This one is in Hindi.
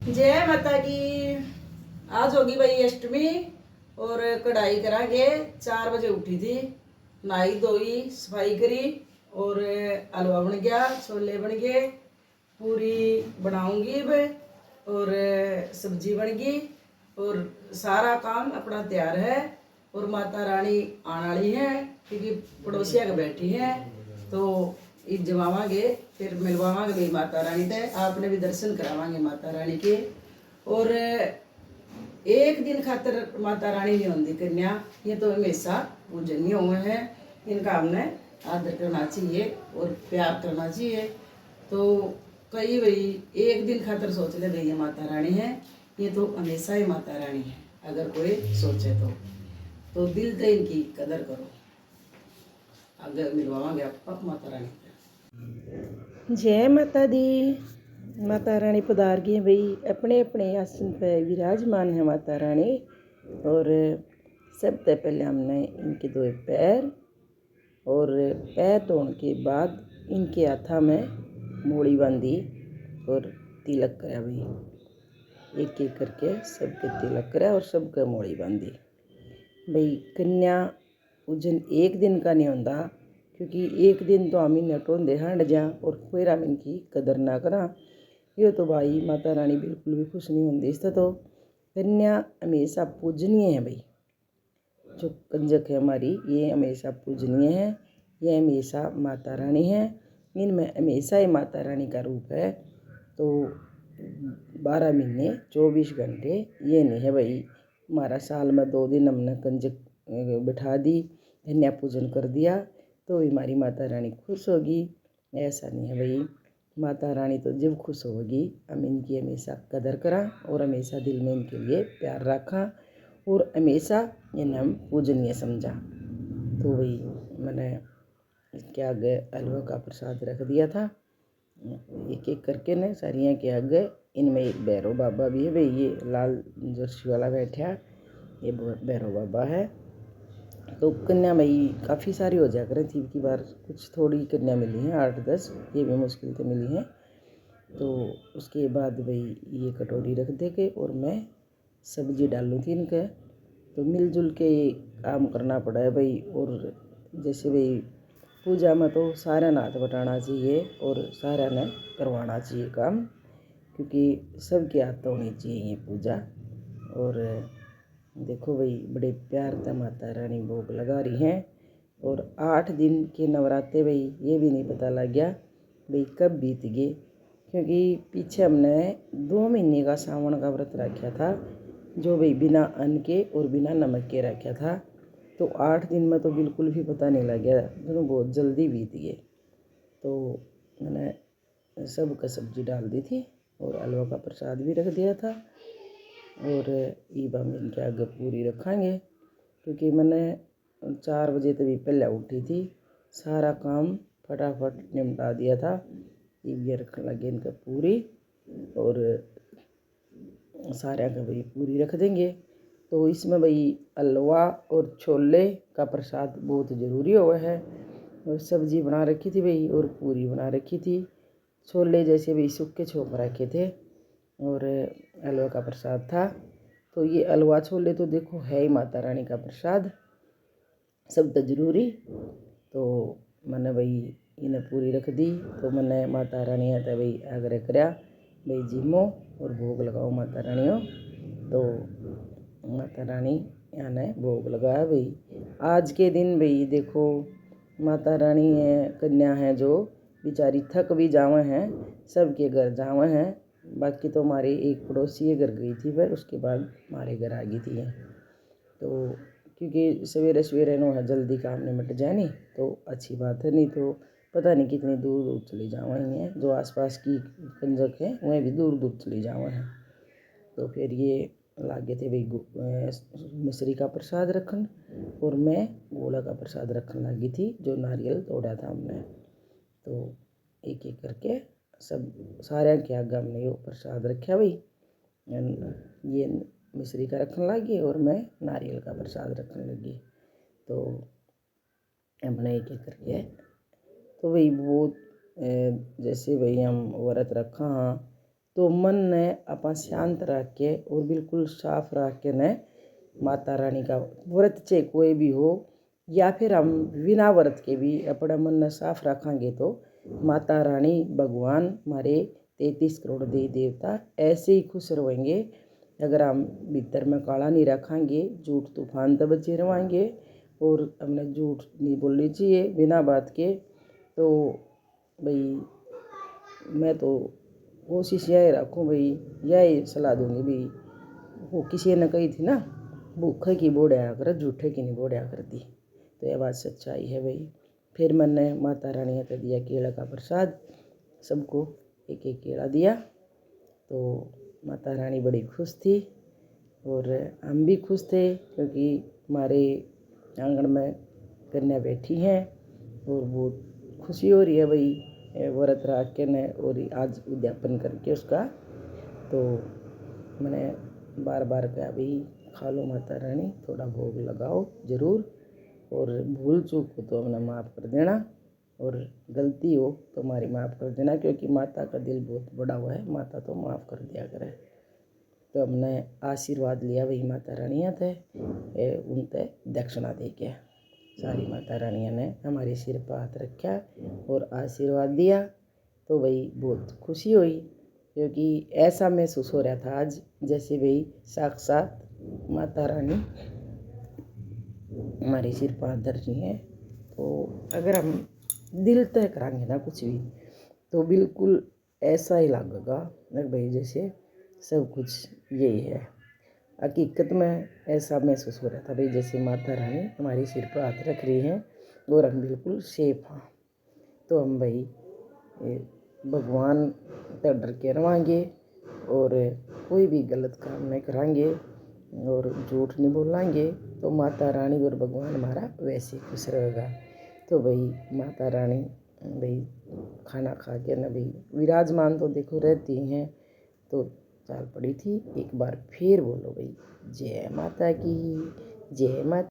जय माता की। आज होगी भाई अष्टमी और कढ़ाई करांगे। 4 बजे उठी थी, नहाई धोई सफाई करी और हलवा बन गया, छोले बन गए, पूरी बनाऊंगी अब और सब्जी बन गई और सारा काम अपना तैयार है। और माता रानी आने वाली है क्योंकि पड़ोसिया के बैठी हैं, तो ईद जमावांगे, फिर मिलवावांगे भाई माता रानी से। आपने भी दर्शन करावांगे माता रानी के। और एक दिन खातर माता रानी नहीं होती कन्या, ये तो हमेशा पूजनीय हुए हैं। इनका हमने आदर करना चाहिए और प्यार करना चाहिए। तो कई भाई एक दिन खातर सोच ले भाई ये माता रानी है, ये तो हमेशा ही माता रानी है। अगर कोई सोचे तो दिल से इनकी कदर करो। अगर मिलवावांगे आप माता रानी से। जय माता दी। माता रानी पधार गई भाई, अपने अपने आसन पर विराजमान है माता रानी। और सबसे पहले हमने इनके धोए पैर और पैर धोने के बाद इनके हाथा में मोड़ी बांधी और तिलक कराया भाई। एक एक करके सबके तिलक कराया और सबके मोड़ी बांधी भाई। कन्या पूजन एक दिन का नहीं होता, क्योंकि एक दिन तो हम इन टोंदे हंड जा और फिर हम इनकी कदर ना करा, ये तो भाई माता रानी बिल्कुल भी खुश नहीं होती। इससे तो कन्या हमेशा पूजनीय है भाई। जो कंजक है हमारी, ये हमेशा पूजनीय है, ये हमेशा माता रानी है, इनमें हमेशा ही माता रानी का रूप है। तो 12 महीने 24 घंटे ये नहीं है भाई। हमारा साल में 2 दिन हमने कंजक बिठा दी, कन्या पूजन कर दिया तो हमारी माता रानी खुश होगी, ऐसा नहीं है भाई। माता रानी तो जब खुश होगी हम इनकी हमेशा कदर करा और हमेशा दिल में इनके लिए प्यार रखा और हमेशा इन्हें हम पूजनीय समझा। तो भाई मैंने इसके आगे हलवा का प्रसाद रख दिया था, एक एक करके ने सारियाँ के आगे। इनमें एक भैरव बाबा भी है भाई, ये लाल जर्सी वाला बैठा, ये भैरव बाबा है। तो कन्या भाई काफ़ी सारी हो जाया करें थी की बार, कुछ थोड़ी कन्या मिली हैं 8-10, ये भी मुश्किल से मिली हैं। तो उसके बाद भाई ये कटोरी रख दे के और मैं सब्जी डालूँ थी इनके। तो मिलजुल के काम करना पड़ा है भाई। और जैसे भाई पूजा में तो सारा ने हाथ बटाना चाहिए और सारा ने करवाना चाहिए काम, क्योंकि सबके हाथ होनी चाहिए ये पूजा। और देखो भाई बड़े प्यार से माता रानी भोग लगा रही हैं। और 8 दिन के नवरात्रे भाई ये भी नहीं पता लग गया भाई कब बीत गए, क्योंकि पीछे हमने 2 महीने का सावन का व्रत रखा था, जो भाई बिना अन्न के और बिना नमक के रखा था। तो 8 दिन में तो बिल्कुल भी पता नहीं लग गया, दोनों बहुत जल्दी बीत गए। तो मैंने सब का सब्जी डाल दी थी और हलवा का प्रसाद भी रख दिया था। और ईब हम इनके आगे पूरी रखेंगे, क्योंकि मैंने 4 बजे तभी पहले उठी थी, सारा काम फटाफट निपटा दिया था। ईब ये रखने लगे इनका पूरी और सारे का भाई पूरी रख देंगे। तो इसमें भाई हलवा और छोले का प्रसाद बहुत ज़रूरी हुआ है। और सब्जी बना रखी थी भाई और पूरी बना रखी थी, छोले जैसे भाई सूखे छोप रखे थे और हलवा का प्रसाद था। तो ये हलवा छोले तो देखो है ही माता रानी का प्रसाद, सब तो जरूरी। तो मैंने भाई इन्हें पूरी रख दी। तो मैंने माता रानी आता भाई आग्रह कराया भाई जिमो और भोग लगाओ माता रानियों। तो माता रानी ने भोग लगाया भाई। आज के दिन भाई देखो माता रानी है, कन्या है जो बेचारी थक भी जावे हैं, सबके घर जावे हैं। बाकी तो हमारे एक पड़ोसी के घर गई थी, फिर उसके बाद हमारे घर आ गई थी। तो क्योंकि सवेरे सवेरे नो है जल्दी काम निपट जाए नहीं तो अच्छी बात है, नहीं तो पता नहीं कितनी दूर दूर चली जावे हैं। जो आसपास की कंजक है वह भी दूर दूर चली जावे हैं। तो फिर ये लागे थे भाई मिश्री का प्रसाद रखन और मैं गोला का प्रसाद रखने लगी थी, जो नारियल तोड़ा था हमने। तो एक एक करके सब सारे के आगे हमने ये प्रसाद रखा भाई। ये मिश्री का रखने लगी और मैं नारियल का प्रसाद रखने लगी। तो हमने एक एक करके तो भाई वो जैसे भाई हम व्रत रखा हाँ, तो मन ने अपन शांत रख के और बिल्कुल साफ रख के न माता रानी का व्रत चाहे कोई भी हो या फिर हम बिना व्रत के भी अपना मन ने साफ रखेंगे तो माता रानी भगवान हमारे 33 करोड़ देवी देवता ऐसे ही खुश रहेंगे। अगर हम भीतर में काला नहीं रखेंगे, झूठ तूफान तो बचे रहेंगे और हमने झूठ नहीं बोलनी चाहिए बिना बात के। तो भाई मैं तो कोशिश यही रखूँ भाई, यही सलाह दूंगी भाई। वो किसी ने कही थी ना, भूखे की बोड़िया कर झूठे की नहीं बोड़िया करती, तो यह बात सच्चाई है भाई। फिर मैंने माता रानी का दिया केला का प्रसाद, सबको एक एक केला दिया, तो माता रानी बड़ी खुश थी और हम भी खुश थे क्योंकि हमारे आंगन में कन्या बैठी हैं और बहुत खुशी हो रही है भाई व्रत रख के न और आज उद्यापन करके उसका। तो मैंने बार बार कहा भाई खा लो माता रानी, थोड़ा भोग लगाओ ज़रूर, और भूल चूक हो तो हमने माफ़ कर देना और गलती हो तो हमारी माफ़ कर देना, क्योंकि माता का दिल बहुत बड़ा हुआ है, माता तो माफ़ कर दिया करे। तो हमने आशीर्वाद लिया वही माता रानियाँ थे, उनते दक्षिणा दे के सारी माता रानियाँ ने हमारे सिर पर हाथ रखा और आशीर्वाद दिया। तो भाई बहुत खुशी हुई क्योंकि ऐसा महसूस हो रहा था आज जैसे भाई साक्षात माता रानी हमारे सिर पर हाथ धर रही हैं। तो अगर हम दिल तय कराएंगे ना कुछ भी तो बिल्कुल ऐसा ही लगेगा भाई जैसे सब कुछ यही है। हकीकत में ऐसा महसूस हो रहा था भाई जैसे माता रानी हमारे सिर पर हाथ रख रही हैं और हम बिल्कुल सेफ हैं। तो हम भाई भगवान पर डर के रहेंगे और कोई भी गलत काम नहीं कराएंगे और झूठ नहीं बोलेंगे, तो माता रानी और भगवान हमारा वैसे खुश रहेगा। तो भाई माता रानी भाई खाना खा के ना भाई विराजमान तो देखो रहती हैं, तो चाल पड़ी थी। एक बार फिर बोलो भाई जय माता की, जय माता।